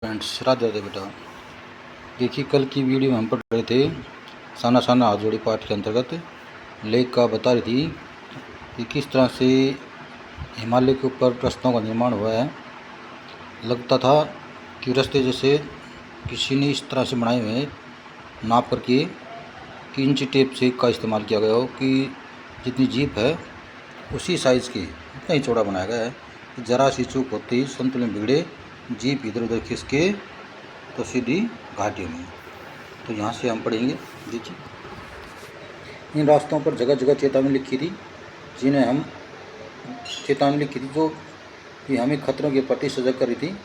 Friends, Radhe Radhe बेटा। देखिए, कल की वीडियो में हम पढ़ रहे थे साना साना हाथ जोड़ी पाठ के अंतर्गत लेखिका बता रही थी कि किस तरह से हिमालय के ऊपर रास्तों का निर्माण हुआ है। लगता था कि रास्ते जैसे किसी ने इस तरह से बनाए हुए हैं, नाप करके कि इंची टेप से का इस्तेमाल किया गया हो कि जितनी जीप है उसी साइज़ की उतना ही चौड़ा बनाया गया है कि ज़रा सी चूक होती ही संतुलन बिगड़े, जीप इधर उधर खिसके तो सीधी घाटियों में। तो यहाँ से हम पढ़ेंगे। देखिए, इन रास्तों पर जगह जगह चेतावनी लिखी थी, जिन्हें हम चेतावनी लिखी थी जो कि हमें खतरों के प्रति सजग कर रही थी।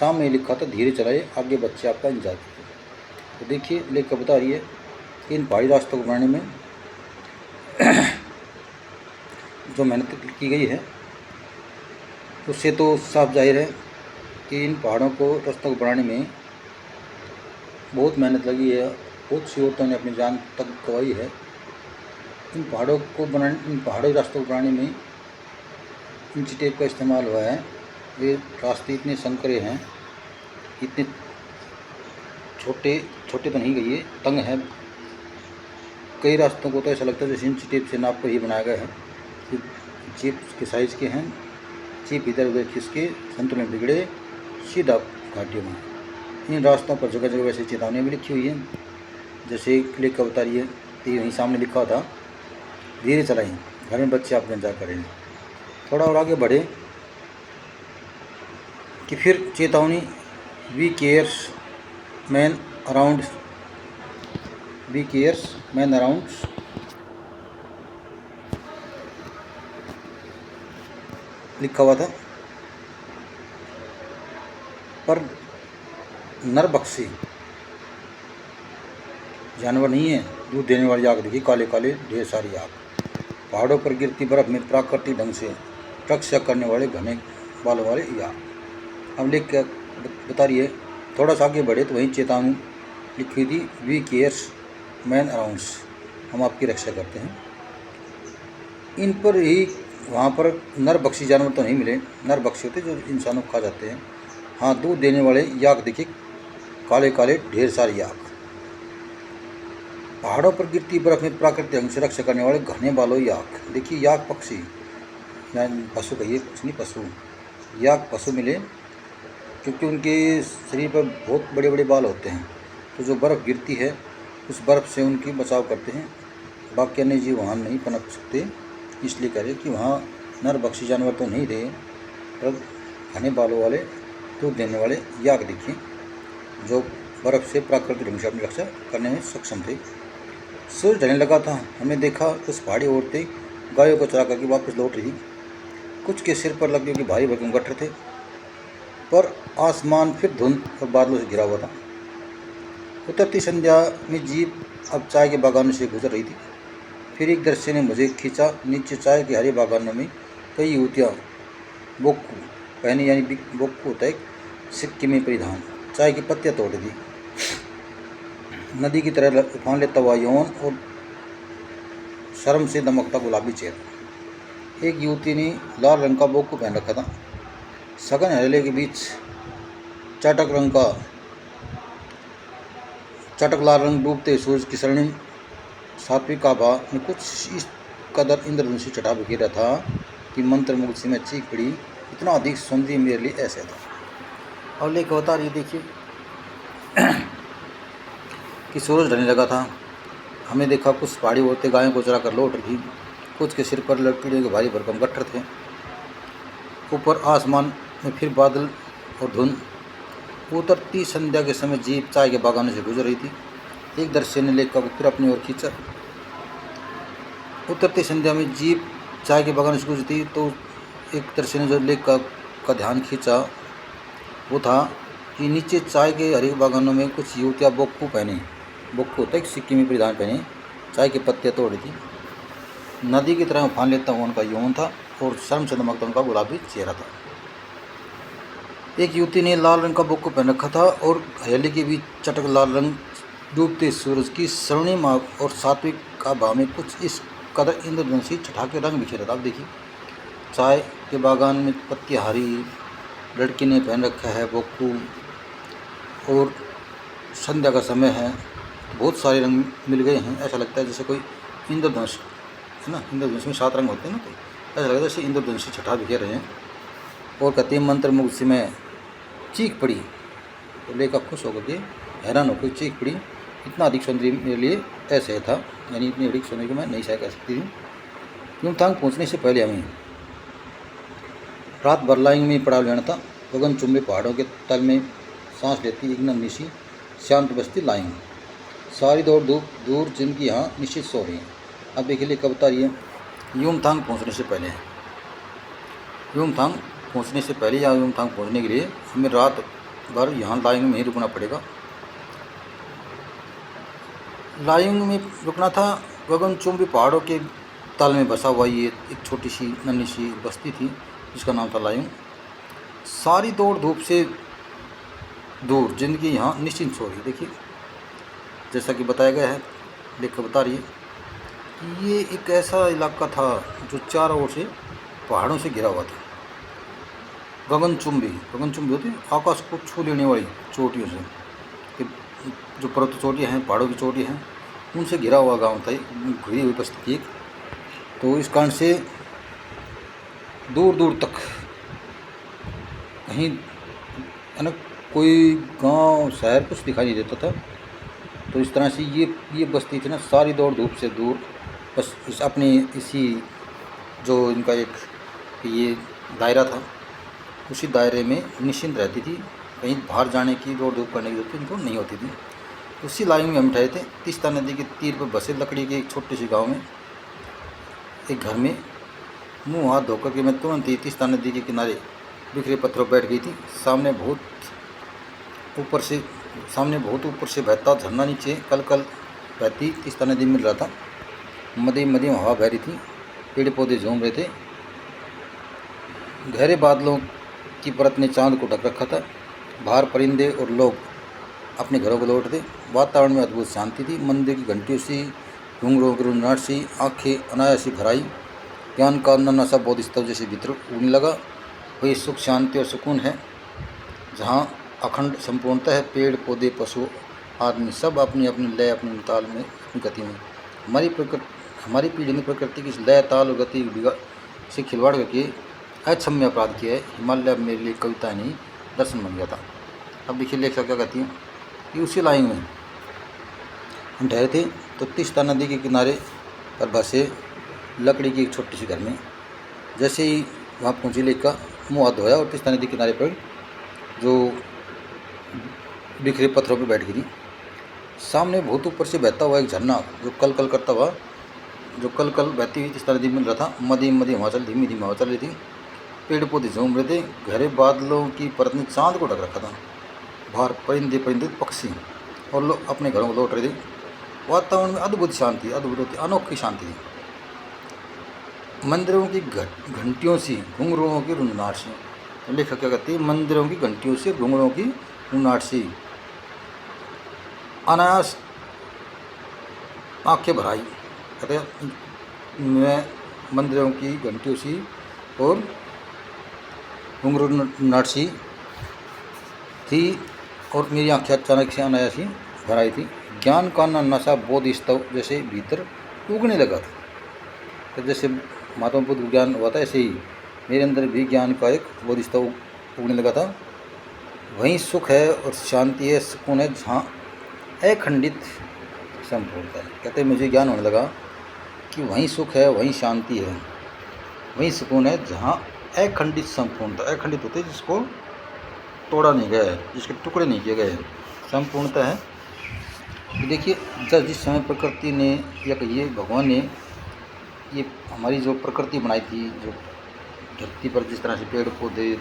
सामने लिखा था धीरे चलाए, आगे बच्चे आपका इंतजार करते थे। तो देखिए, लेखक बता रही है कि इन पहाड़ी रास्तों को बनाने में जो मेहनत की गई है उससे तो साफ जाहिर है कि इन पहाड़ों को रास्तों को बनाने में बहुत मेहनत लगी है। बहुत सी औरतों ने अपनी जान तक गंवाई है। इन पहाड़ी रास्तों को बनाने में इंची टेप का इस्तेमाल हुआ है। ये रास्ते इतने संकरे हैं, इतने छोटे तो नहीं गई है, तंग है। कई रास्तों को तो ऐसा लगता है जैसे इंची टेप से नाप कर ही बनाया गया है कि जीप के साइज़ के हैं, जीप इधर उधर खिसके संतुलन बिगड़े, सीधा घाटियों में। इन रास्तों पर जगह जगह वैसे चेतावनियाँ भी लिखी हुई हैं, जैसे लेखक बता रही है कि वहीं सामने लिखा हुआ था धीरे चलाएं, घर में बच्चे आपका इंतजार करेंगे। थोड़ा और आगे बढ़े कि फिर चेतावनी वी केयर्स मैन अराउंड लिखा हुआ था। पर नरबख्शी जानवर नहीं है, दूध देने वाली आग दिखी, काले काले ढेर सारी आग, पहाड़ों पर गिरती बर्फ में प्राकृतिक ढंग से रक्षा करने वाले घने बालों वाले आग। अब लिख के बता रही है, थोड़ा सा आगे बढ़े तो वहीं चेतावनी लिखी थी वी केयर्स मैन अराउंड्स, हम आपकी रक्षा करते हैं। इन पर ही वहाँ पर नरबख्शी जानवर तो नहीं मिले, नरबख्शी होते जो इंसानों को खा जाते हैं। हाँ, दूध देने वाले याक दिखे, काले काले ढेर सारी याक, पहाड़ों पर गिरती बर्फ में प्राकृतिक ढंग से रक्षा करने वाले घने बालों याक। देखिए, याक पक्षी या पशु कहिए, कुछ नहीं, पशु याक पशु मिले क्योंकि उनके शरीर पर बहुत बड़े बड़े बाल होते हैं। तो जो बर्फ़ गिरती है उस बर्फ़ से उनकी बचाव करते हैं। बाकी अन्य जीव वहाँ नहीं पनप सकते, इसलिए कह रहे कि वहाँ नरभक्षी जानवर तो नहीं थे, पर घने बालों वाले दूध देने वाले याक दिखे जो बर्फ़ से प्राकृतिक ढंग से अपनी रक्षा करने में सक्षम थे। सूरज ढलने लगा था, हमने देखा कुछ पहाड़ी औरतें गायों को चरा करके वापस लौट रही। कुछ के सिर पर लगे कि भारी भरकम गट्ठर थे, पर आसमान फिर धुंध और बादलों से घिरा हुआ था। उतरती संध्या में जीप अब चाय के बागानों से गुजर रही थी। फिर एक दृश्य ने मुझे खींचा। नीचे चाय के हरे बागानों में कई युवतियाँ बोक्कू पहने, यानी बोक्कू होता है सिक्किमी परिधान, चाय की पत्तियाँ तोड़ दी। नदी की तरह उफान लेता हुआ यौन और शर्म से दमकता गुलाबी चेहरा। एक युवती ने लाल रंग का बोक्कू पहन रखा था। सघन हरेले के बीच चटक लाल रंग डूबते सूरज की स्वर्णिम सात्विक आभा में कुछ इस कदर इंद्रधनुषी चढ़ा बिखेरा था कि मंत्रमुग्ध से मैं चीख पड़ी, इतना अधिक सौंदर्य मेरे लिए ऐसे था। और लेकर बता रही, देखिए कि सूरज ढलने लगा था, हमने देखा कुछ पहाड़ी औरतें गायों को चरा कर लौट रही। कुछ के सिर पर लड़पीड़े के भारी भरकम गट्ठर थे। ऊपर आसमान में फिर बादल और धुंध। उतरती संध्या के समय जीप चाय के बागानों से गुजर रही थी। एक दृश्य ने लेखक को फिर अपनी ओर खींचा। उतरती संध्या में जीप चाय के बागानों से गुजरती तो एक दृश्य ने जो लेखक का ध्यान खींचा वो था कि नीचे चाय के हरे बागानों में कुछ युवतियाँ बोक्कू होता है सिक्किमी परिधान पहने चाय की पत्तियाँ तोड़ रही थी। नदी की तरह उफान लेता हुआ उनका यौन था और शर्म से दमकता उनका गुलाबी चेहरा था। एक युवती ने लाल रंग का बोक्कू पहन रखा था और हरियाली के बीच चटक लाल रंग डूबते सूरज की स्वर्णिम और सात्विक आभा में कुछ इस कदर इंद्रधनुषी चढ़ा के रंग बिखेरा था। अब देखिए, चाय के बागान में पत्ती हरी, लड़की ने पहन रखा है बोक्कू, और संध्या का समय है, बहुत सारे रंग मिल गए हैं। ऐसा लगता है जैसे कोई इंद्रधनुष है ना, इंद्रधनुष में 7 रंग होते हैं ना, तो ऐसा लगता है जैसे इंद्रधनुष की छटा बिखेर रहे हैं। और कहते हैं मंत्र मुग्ध से मैं चीख पड़ी, तो लेखक खुश होकर के हैरान होकर चीख पड़ी, इतना अधिक सौंदर्य मेरे लिए असह्य था, यानी इतनी अधिक सौंदर्य को मैं नहीं सह कर सकती थी। युमथांग पहुँचने से पहले हमें रात भर लाइंग में पड़ा लेना था। गगन चुंबे पहाड़ों के तल में सांस लेती एक नन्ही सी शांत बस्ती लाइंग, सारी दौड़ धूप दूर जिनकी यहाँ निश्चित सो रही है। अब देखिए लिए कविता रही है, युमथांग पहुँचने से पहले। युमथांग पहुँचने से पहले या युमथांग पहुँचने के लिए हमें रात भर यहाँ लाइंग में ही रुकना पड़ेगा। लाइंग में रुकना था। गगनचुंबी पहाड़ों के तल में बसा हुआ ये एक छोटी सी नन्ही सी बस्ती थी जिसका नाम था लाइंग। सारी दौड़ धूप से दूर जिंदगी यहाँ निश्चिंत सो रही। देखिए जैसा कि बताया गया है, लेखक बता रही है कि ये एक ऐसा इलाका था जो चारों ओर से पहाड़ों से घिरा हुआ था। गगनचुंबी होती है आकाश को छू लेने वाली चोटियों से, कि जो पर्वत चोटियाँ हैं, पहाड़ों की चोटियाँ हैं, उनसे घिरा हुआ गांव था, घिरी हुई बस्ती थी। तो इस कारण से दूर दूर तक कहीं है ना कोई गांव शहर कुछ दिखाई नहीं देता था। तो इस तरह से ये बस्ती थी ना, सारी दौड़ धूप से दूर, बस इस अपने इसी जो इनका एक ये दायरा था, उसी दायरे में निश्चिंत रहती थी। कहीं बाहर जाने की दौड़ धूप करने की जरूरत इनको नहीं होती थी। उसी लाइन में हम ठहरे थे। तीस्ता नदी के तीर पर बसे लकड़ी के एक छोटे से गांव में एक घर में मुंह हाथ धोकर के मैं तुरंत ही तीस्ता नदी के किनारे बिखरे पत्थरों पर बैठ गई थी। सामने बहुत ऊपर से बहता झरना नीचे कल कल बहती तीस्ता नदी मिल रहा था। मध्यम मध्यम हवा बह रही थी, पेड़ पौधे झूम रहे थे। गहरे बादलों की परत ने चांद को ढक रखा था। बाहर परिंदे और लोग अपने घरों को लौट थे। वातावरण में अद्भुत शांति थी। मंदिर की घंटियों सी, घुंघरों की रुनझान सी, आंखें अनायास ही भराई। ज्ञान का नन्हा सा बोधिस्तव जैसे भीतर उड़ने लगा। वही सुख शांति और सुकून है जहाँ अखंड संपूर्णता है। पेड़ पौधे पशु आदमी सब अपनी अपनी लय अपनी ताल में अपनी गति में। हमारी पीढ़ी ने प्रकृति की लय ताल और गति से खिलवाड़ करके अक्षम्य अपराध किया है। हिमालय मेरे लिए कविता नहीं दर्शन बन गया था। अब देखिए लेखक क्या कहती हैं कि उसी लाइन में हम ठहरे थे तो तीस्ता नदी के किनारे पर बसे लकड़ी की एक छोटी सी घर में। जैसे ही वहाँ पहुँची लेखिका मुँह हाथ धोया और तीस्ता नदी किनारे पर जो बिखरे पत्थरों पर बैठ गई थी। सामने बहुत ऊपर से बहता हुआ एक झरना जो कल कल करता हुआ बहती हुई तीस्ता नदी मिल रहा था। मध्यम हवा चल धीमी हवा चल रही थी। पेड़ पौधे झूम रहे थे। गहरे बादलों की परत ने चांद को ढक रखा था। बाहर परिंदे पक्षी और लोग अपने घरों को लौट रहे थे। वातावरण में अद्भुत शांति, अनोखी शांति थी। मंदिरों की घंटियों सी, घुंघरुओं की रुनझान सी। लेखक क्या कहती है, मंदिरों की घंटियों से, घुंघरुओं की रुनझान सी, अनायास आंखें भराई। कहते मैं मंदिरों की घंटियों सी और घुंघरुओं सी थी और मेरी आंखें अचानक से अनायास ही भराई थी। ज्ञान का नशा बोधिस्तव जैसे भीतर उगने लगा था। तो जैसे महात्मा बुद्ध को ज्ञान हुआ था, ऐसे ही मेरे अंदर भी ज्ञान का एक बोधिस्तव उगने लगा था। वहीं सुख है और शांति है, सुकून है जहाँ अखंडित संपूर्णता है। कहते मुझे ज्ञान होने लगा कि वहीं सुख है, वहीं शांति है, वहीं सुकून है जहाँ अखंडित संपूर्णता। अखंडित होते हैं जिसको तोड़ा नहीं गया है, जिसके टुकड़े नहीं किए गए हैं, संपूर्णता है। तो देखिए जिस समय प्रकृति ने या कहिए भगवान ने ये हमारी जो प्रकृति बनाई थी, जो धरती पर जिस तरह से पेड़ पौधे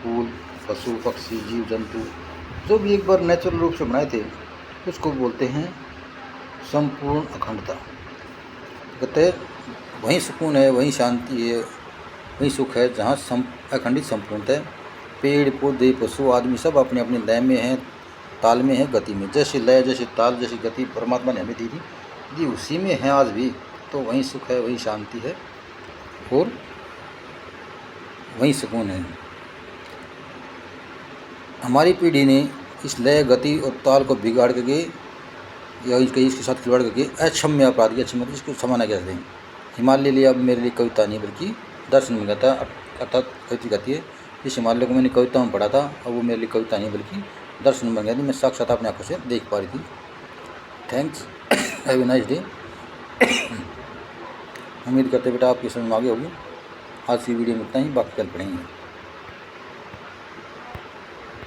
फूल पशु पक्षी जीव जंतु जो भी एक बार नेचुरल रूप से बनाए थे, उसको बोलते हैं संपूर्ण अखंडता। कहते हैं वहीं सुकून है, वहीं शांति है, वहीं सुख है जहाँ अखंडित संपूर्णता है। पेड़ पौधे पशु आदमी सब अपने अपने लय में हैं, ताल में है, गति में। जैसे लय जैसे ताल जैसी गति परमात्मा ने हमें दी थी, जी उसी में है आज भी। तो वहीं सुख है, वहीं शांति है और वहीं सुकून है। हमारी पीढ़ी ने इस लय गति और ताल को बिगाड़ करके या इसके साथ खिलवाड़ करके अक्षम्य अपराधी, अक्षम्य इसको क्षमा न कहते हैं। हिमालय लिए अब मेरे लिए कविता नहीं बल्कि दर्शन मिल गया था। अर्थात कविता कहती है इस हिमालय को मैंने कविता में पढ़ा था, अब वो मेरे लिए कविता नहीं बल्कि दर्शन बन गया थी, मैं साक्षात अपने आंखों से देख पा रही थी। Thanks, have a nice day. उम्मीद करते बेटा आपकी समझ में आगे होगी। आज की वीडियो में इतना ही, बाकी कल पढ़ेंगे।